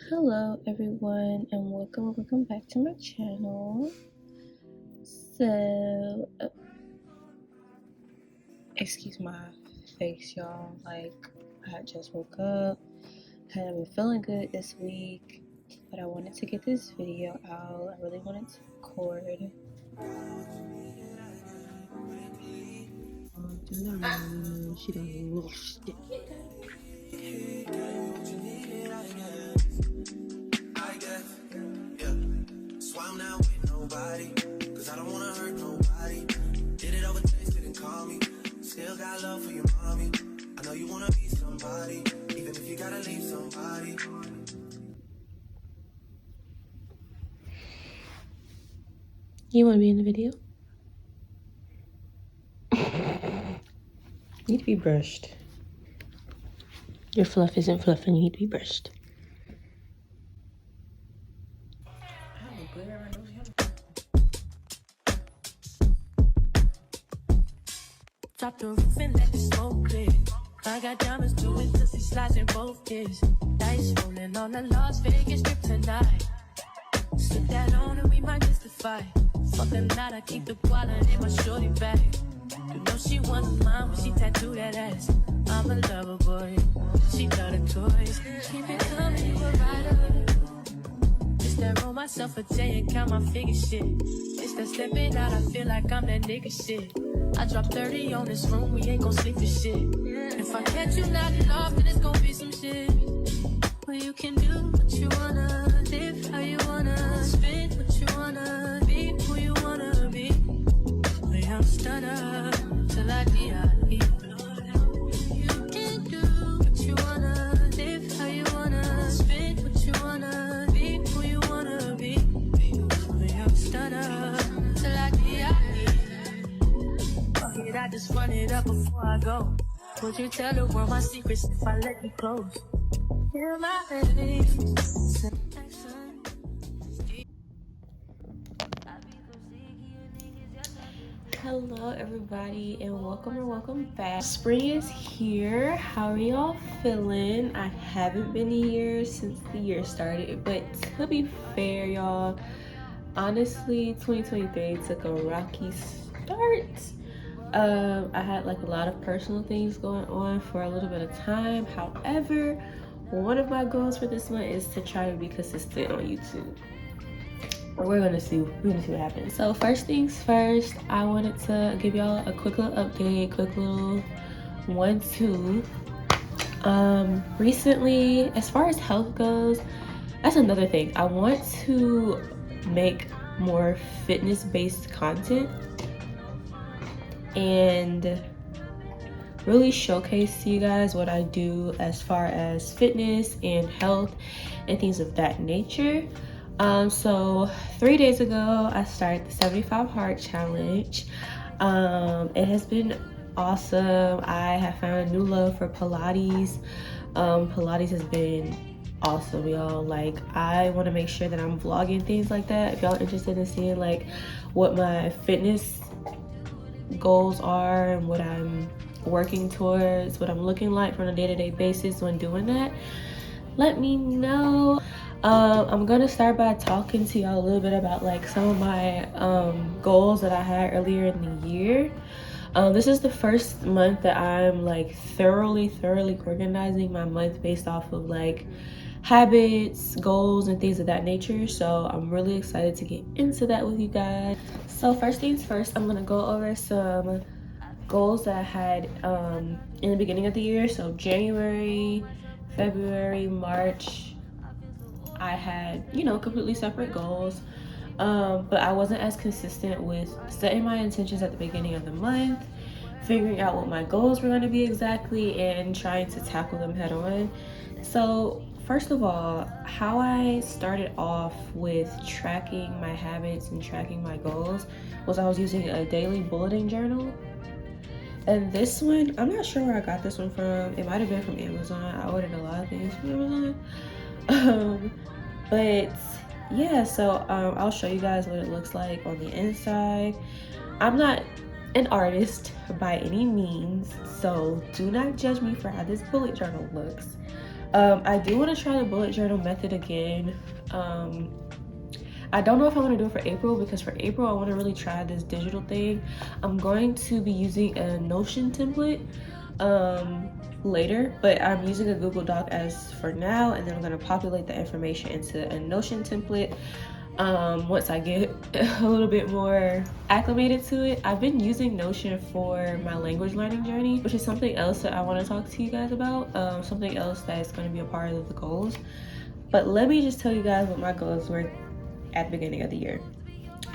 Hello everyone and welcome back to my channel. So excuse my face, y'all. Like, I just woke up, haven't been feeling good this week, but I wanted to get this video out. I really wanted to record. She done lost it. Swam now with nobody, cause I don't wanna hurt nobody. Did it over text, didn't call me. Still got love for your mommy. I know you wanna be somebody, even if you gotta leave somebody. You wanna be in the video? You need to be brushed. Your fluff isn't fluff and you need to be brushed. Drop the roof and let the smoke clear. I got diamonds doing pussy slides in both ears. Dice rolling on the Las Vegas strip tonight. Slip that on and we might miss the fight. Fuck the night, I keep the wallet in my shorty bag. You know she wants mine when she tattooed that ass. I'm a lover boy, she love the toys. Keep it coming, you a rider. It's that roll myself a J and count my figure shit. It's that stepping out, I feel like I'm that nigga shit. I dropped 30 on this room, we ain't gon' sleep for shit. If I catch you nodding off, then it's gon' be some shit. Well, you can do what you wanna, live how you wanna, spit what you wanna, be who you wanna be. We don't stutter till I die. You can do what you wanna, live how you wanna, spit what you wanna, be who you wanna be. We don't stutter till I die. Fuck it, I just run it up before I go. Would you tell the world my secrets if I let you close? You're my baby. Hello everybody and welcome back. Spring is here. How are y'all feeling? I haven't been here since the year started, but to be fair, y'all, honestly 2023 took a rocky start. I had like a lot of personal things going on for a little bit of time. However, one of my goals for this month is to try to be consistent on YouTube. We're gonna see what happens. So first things first, I wanted to give y'all a quick little update, quick little 1-2. Recently, as far as health goes, that's another thing. I want to make more fitness-based content and really showcase to you guys what I do as far as fitness and health and things of that nature. So 3 days ago I started the 75 Hard Challenge. It has been awesome. I have found a new love for Pilates. Pilates has been awesome, y'all. Like, I want to make sure that I'm vlogging things like that. If y'all are interested in seeing like what my fitness goals are and what I'm working towards, what I'm looking like on a day-to-day basis when doing that, let me know. I'm gonna start by talking to y'all a little bit about like some of my goals that I had earlier in the year. This is the first month that I'm like thoroughly organizing my month based off of like habits, goals, and things of that nature. So I'm really excited to get into that with you guys. So first things first, I'm gonna go over some goals that I had in the beginning of the year. So January, February, March, I had, you know, completely separate goals. But I wasn't as consistent with setting my intentions at the beginning of the month, figuring out what my goals were going to be exactly, and trying to tackle them head on. So first of all, how I started off with tracking my habits and tracking my goals was I was using a daily bulletin journal. And this one, I'm not sure where I got this one from. It might have been from Amazon. I ordered a lot of things from Amazon. But yeah, so I'll show you guys what it looks like on the inside. I'm not an artist by any means, so do not judge me for how this bullet journal looks. I do want to try the bullet journal method again. I don't know if I want to do it for April, because for April I want to really try this digital thing. I'm going to be using a Notion template later, but I'm using a Google Doc as for now, and then I'm going to populate the information into a Notion template once I get a little bit more acclimated to it. I've been using Notion for my language learning journey, which is something else that I want to talk to you guys about, something else that is going to be a part of the goals. But let me just tell you guys what my goals were at the beginning of the year.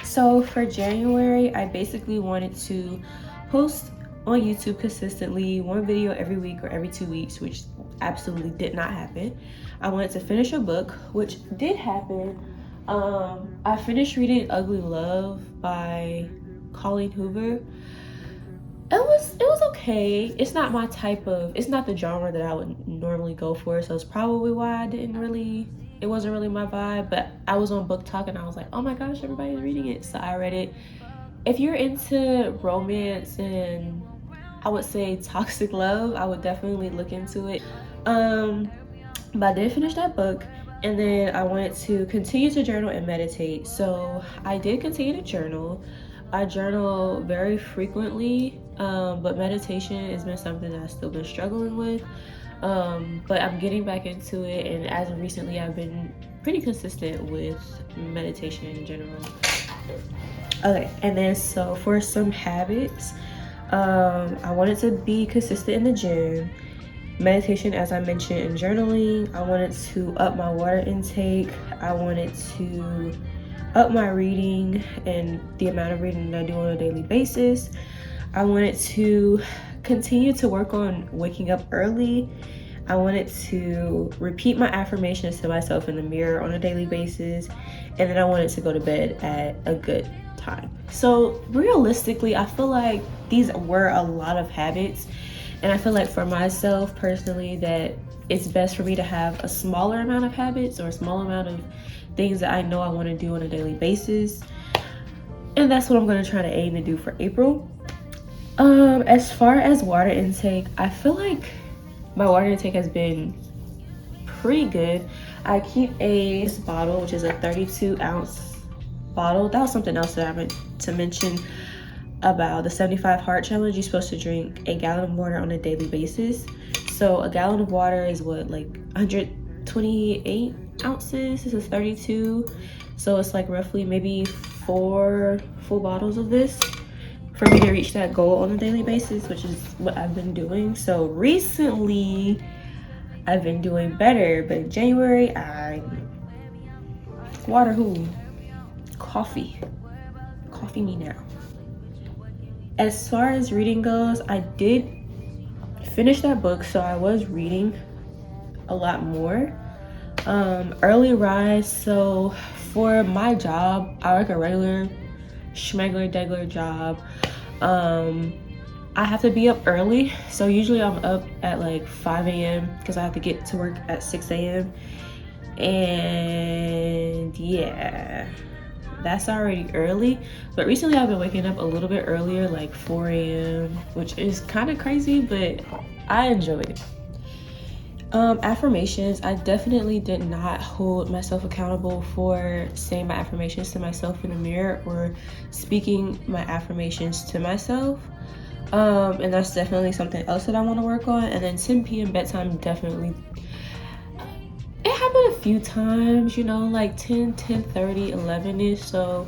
So for January, I basically wanted to post on YouTube consistently, one video every week or every 2 weeks, which absolutely did not happen. I wanted to finish a book, which did happen. I finished reading Ugly Love by Colleen Hoover. It was okay. It's not my type of, it's not the genre that I would normally go for, so it's probably why it wasn't really my vibe. But I was on Book Talk and I was like, oh my gosh, everybody's reading it, so I read it. If you're into romance and I would say toxic love, I would definitely look into it. But I did finish that book, and then I wanted to continue to journal and meditate. So I did continue to journal. I journal very frequently, but meditation has been something that I've still been struggling with. But I'm getting back into it, and as of recently I've been pretty consistent with meditation in general. Okay, and then so for some habits, I wanted to be consistent in the gym, meditation as I mentioned, and journaling. I wanted to up my water intake. I wanted to up my reading and the amount of reading that I do on a daily basis. I wanted to continue to work on waking up early. I wanted to repeat my affirmations to myself in the mirror on a daily basis. And then I wanted to go to bed at a good time. So realistically, I feel like these were a lot of habits. And I feel like for myself personally that it's best for me to have a smaller amount of habits or a small amount of things that I know I want to do on a daily basis. And that's what I'm going to try to aim to do for April. As far as water intake, I feel like my water intake has been pretty good. I keep a bottle, which is a 32-ounce bottle. That was something else that I meant to mention about the 75 Hard Challenge. You're supposed to drink a gallon of water on a daily basis. So a gallon of water is what, like 128 ounces. This is 32. So it's like roughly maybe 4 full bottles of this for me to reach that goal on a daily basis, which is what I've been doing. So recently I've been doing better, but in January water who? Coffee me now. As far as reading goes, I did finish that book, so I was reading a lot more. Early rise, so for my job, I work a regular schmegler job. I have to be up early, so usually I'm up at like 5 a.m. because I have to get to work at 6 a.m. and yeah, that's already early. But recently I've been waking up a little bit earlier, like 4 a.m. which is kind of crazy, but I enjoy it. Affirmations, I definitely did not hold myself accountable for saying my affirmations to myself in the mirror or speaking my affirmations to myself. And that's definitely something else that I want to work on. And then 10 p.m. bedtime, definitely, it happened a few times, you know, like 10:30, 11ish. So,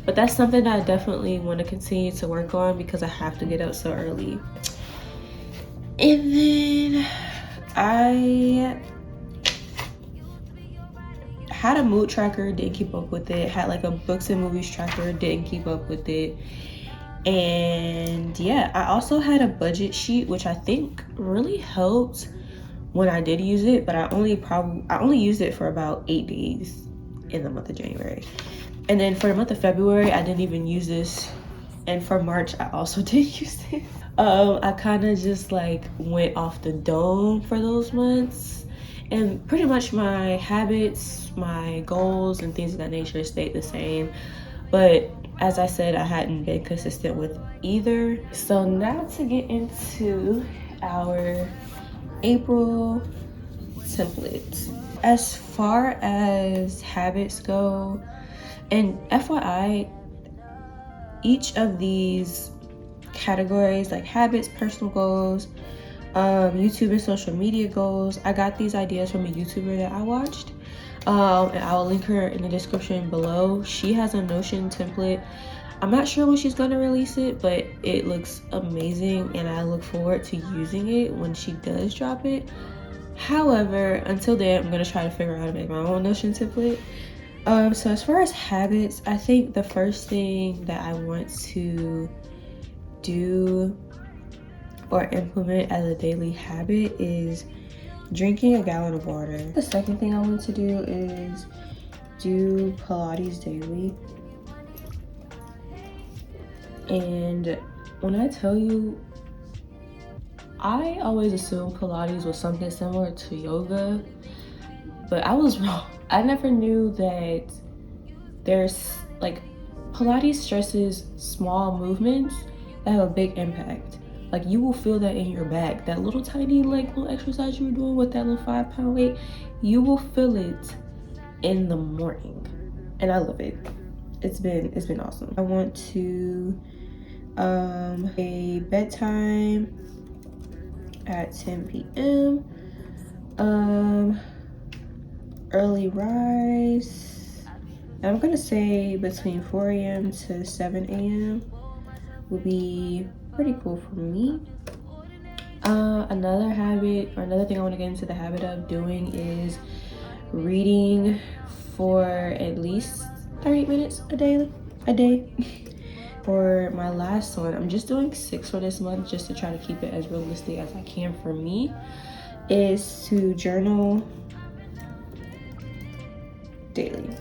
but that's something that I definitely want to continue to work on because I have to get up so early. And then I had a mood tracker, didn't keep up with it. Had like a books and movies tracker, didn't keep up with it. And yeah, I also had a budget sheet, which I think really helped when I did use it, but I only used it for about 8 days in the month of January. And then for the month of February, I didn't even use this. And for March, I also didn't use it. I kind of just like went off the dome for those months, and pretty much my habits, my goals and things of that nature stayed the same. But as I said, I hadn't been consistent with either. So now to get into our April templates. As far as habits go, and FYI, each of these categories, like habits, personal goals, YouTube and social media goals, I got these ideas from a YouTuber that I watched, and I'll link her in the description below. She has a Notion template. I'm not sure when she's gonna release it, but it looks amazing and I look forward to using it when she does drop it. However, until then, I'm gonna try to figure out how to make my own Notion template. So as far as habits, I think the first thing that I want to do or implement as a daily habit is drinking a gallon of water. The second thing I want to do is do Pilates daily. And when I tell you, I always assumed Pilates was something similar to yoga, but I was wrong. I never knew that there's like Pilates stresses small movements that have a big impact. Like you will feel that in your back, that little tiny like little exercise you were doing with that little 5-pound weight, you will feel it in the morning, and I love it. It's been awesome. I want to a bedtime at 10 p.m. Early rise, I'm gonna say between 4 a.m. to 7 a.m. will be pretty cool for me. Another habit, or another thing I want to get into the habit of doing is reading for at least 30 minutes a day. For my last one, I'm just doing 6 for this month just to try to keep it as realistic as I can for me, is to journal daily.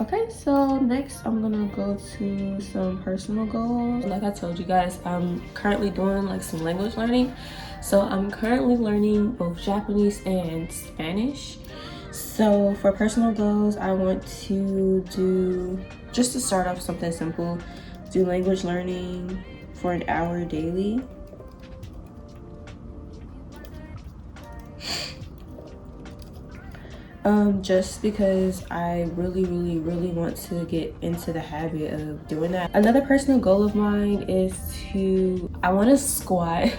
Okay, so next I'm gonna go to some personal goals. Like I told you guys, I'm currently doing like some language learning. So I'm currently learning both Japanese and Spanish. So for personal goals, I want to do, just to start off something simple, do language learning for an hour daily. Just because I really want to get into the habit of doing that. Another personal goal of mine is I want to squat.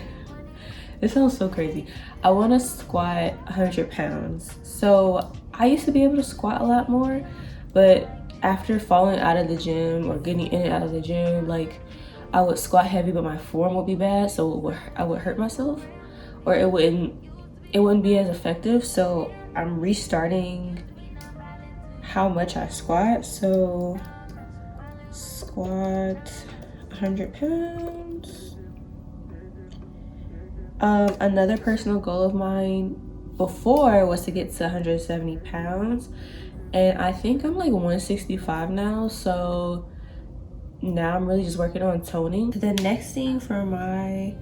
It sounds so crazy. I want to squat 100 pounds. So I used to be able to squat a lot more, but after falling out of the gym or getting in and out of the gym, like I would squat heavy, but my form would be bad. So I would hurt myself, or it wouldn't be as effective. So I'm restarting how much I squat. So squat 100 pounds. Another personal goal of mine before was to get to 170 pounds. And I think I'm like 165 now. So now I'm really just working on toning. The next thing for my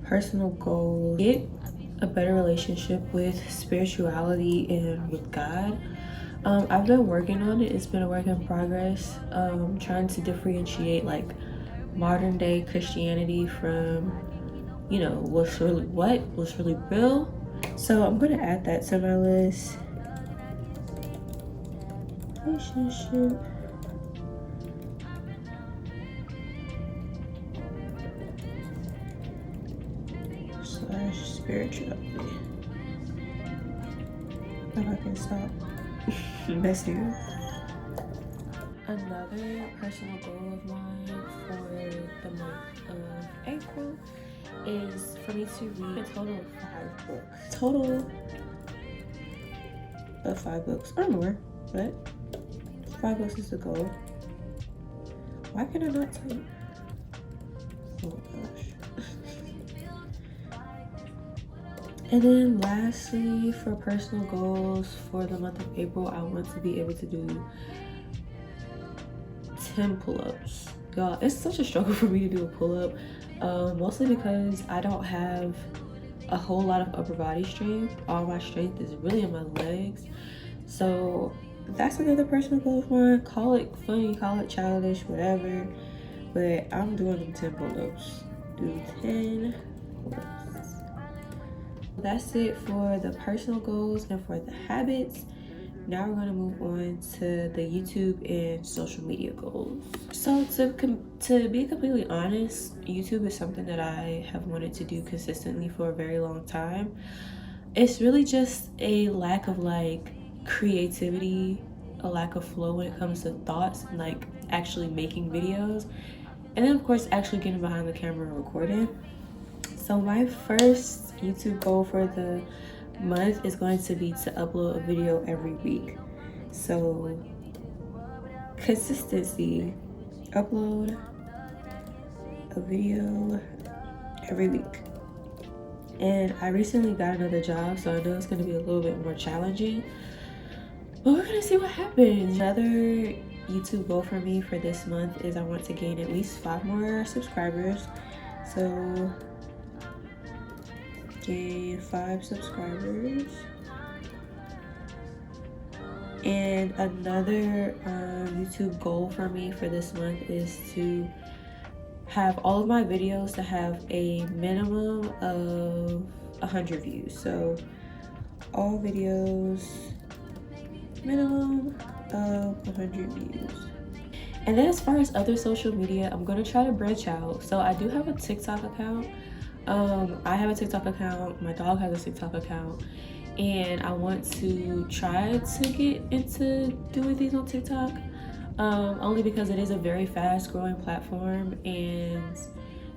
personal goal, get a better relationship with spirituality and with God. I've been working on it. It's been a work in progress. Trying to differentiate like modern day Christianity from, you know, what's really real. So I'm gonna add that to my list. Relationship. Spirituality. If I can stop messing up. Another personal goal of mine for the month of April is for me to read a total of 5 books. Total of 5 books or more, but 5 books is the goal. Why can I not type? Oh my gosh. And then lastly, for personal goals for the month of April, I want to be able to do 10 pull-ups. Y'all, it's such a struggle for me to do a pull-up, mostly because I don't have a whole lot of upper body strength. All my strength is really in my legs. So that's another personal goal of mine. Call it funny, call it childish, whatever. But I'm doing them 10 pull-ups. Do 10 pull-ups. that's it for the personal goals and for the habits. Now we're going to move on to the YouTube and social media goals. So to be completely honest, YouTube is something that I have wanted to do consistently for a very long time. It's really just a lack of like creativity, a lack of flow when it comes to thoughts and like actually making videos. And then of course actually getting behind the camera and recording. So my first YouTube goal for the month is going to be to upload a video every week. So consistency, upload a video every week. And I recently got another job, so I know it's going to be a little bit more challenging, but we're going to see what happens. Another YouTube goal for me for this month is I want to gain at least 5 more subscribers. So gain 5 subscribers. And another YouTube goal for me for this month is to have all of my videos to have a minimum of 100 views. So all videos, minimum of 100 views. And then as far as other social media, I'm gonna try to branch out. So I do have a TikTok account. I have a TikTok account, my dog has a TikTok account, and I want to try to get into doing things on TikTok, only because it is a very fast growing platform, and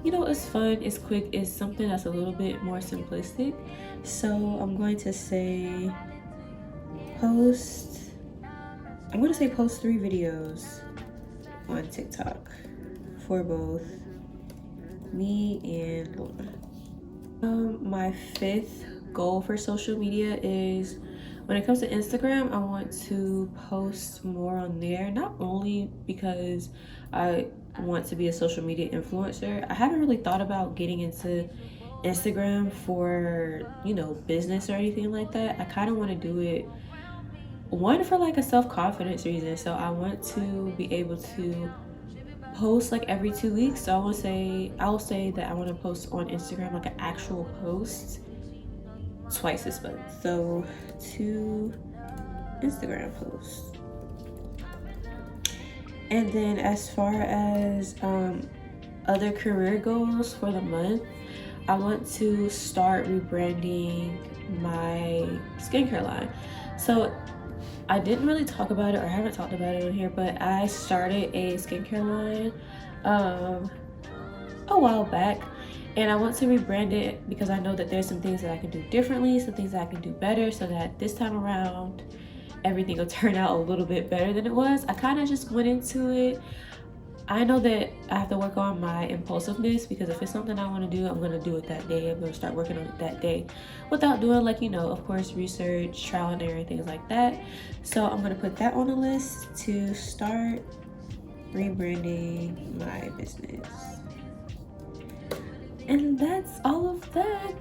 you know, it's fun, it's quick, it's something that's a little bit more simplistic. So I'm going to say post 3 videos on TikTok for both me and Luna. My 5th goal for social media is when it comes to Instagram, I want to post more on there, not only because I want to be a social media influencer. I haven't really thought about getting into Instagram for, you know, business or anything like that. I kind of want to do it, one, for like a self-confidence reason. So I want to be able to post like every 2 weeks. So I'll say that I want to post on Instagram like an actual post twice this month. So 2 Instagram posts. And then as far as other career goals for the month, I want to start rebranding my skincare line. So I didn't really talk about it, or I haven't talked about it on here, but I started a skincare line a while back, and I want to rebrand it because I know that there's some things that I can do differently, some things that I can do better, so that this time around everything will turn out a little bit better than it was. I kind of just went into it. I know that I have to work on my impulsiveness, because if it's something I want to do, I'm going to do it that day. I'm going to start working on it that day without doing, like, you know, of course, research, trial and error, things like that. So I'm going to put that on the list to start rebranding my business. And that's all of that.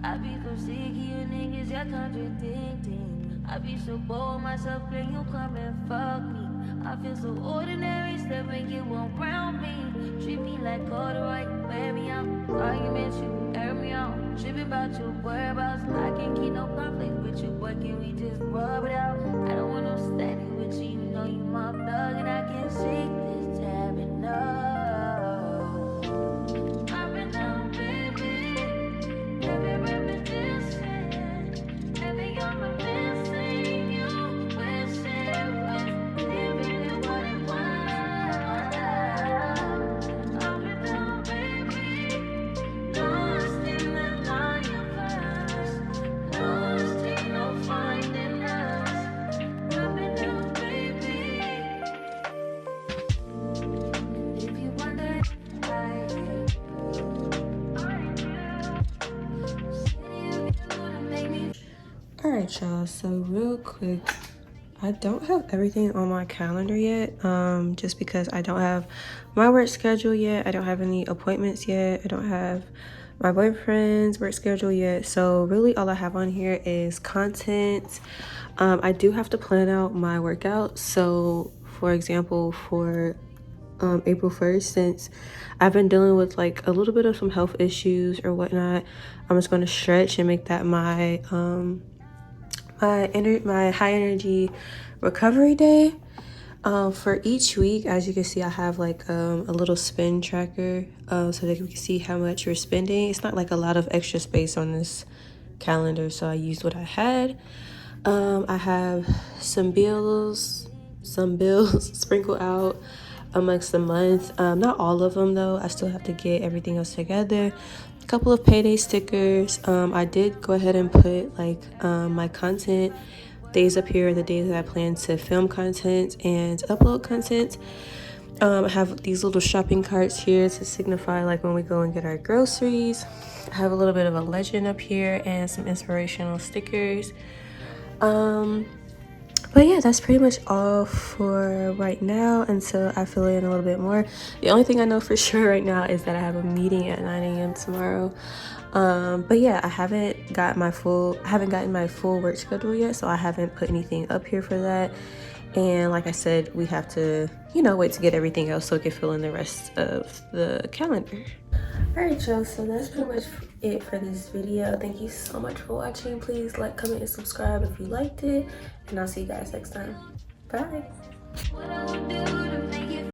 I be so sick of you niggas, you're contradicting. I be so bored myself, when you come and fuck me. I feel so ordinary, stuff when you around me. Treat me like corduroy, wear me out. Arguments, you air me out. Tripping about your whereabouts. I can't keep no conflict with you, boy, can we just rub it out? I don't want no standing with you, you know you my thug, and I can't shake this habit, no. Alright, y'all, so real quick, I don't have everything on my calendar yet, just because I don't have my work schedule yet, I don't have any appointments yet, I don't have my boyfriend's work schedule yet. So really all I have on here is content. I do have to plan out my workouts. So for example, for April 1st, since I've been dealing with like a little bit of some health issues or whatnot. I'm just going to stretch and make that my my high energy recovery day. For each week, as you can see, I have like a little spend tracker so that we can see how much we're spending. It's not like a lot of extra space on this calendar, so I used what I had. I have some bills sprinkled out amongst the month. Not all of them though. I still have to get everything else together. A couple of payday stickers. I did go ahead and put like my content days up here, the days that I plan to film content and upload content. I have these little shopping carts here to signify like when we go and get our groceries. I have a little bit of a legend up here and some inspirational stickers. But yeah, that's pretty much all for right now until I fill in a little bit more. The only thing I know for sure right now is that I have a meeting at 9 a.m. tomorrow. But yeah, I haven't gotten my full work schedule yet, so I haven't put anything up here for that. And like I said, we have to, wait to get everything else so we can fill in the rest of the calendar. Alright y'all, so that's pretty much it for this video. Thank you so much for watching. Please like, comment, and subscribe if you liked it. And I'll see you guys next time. Bye.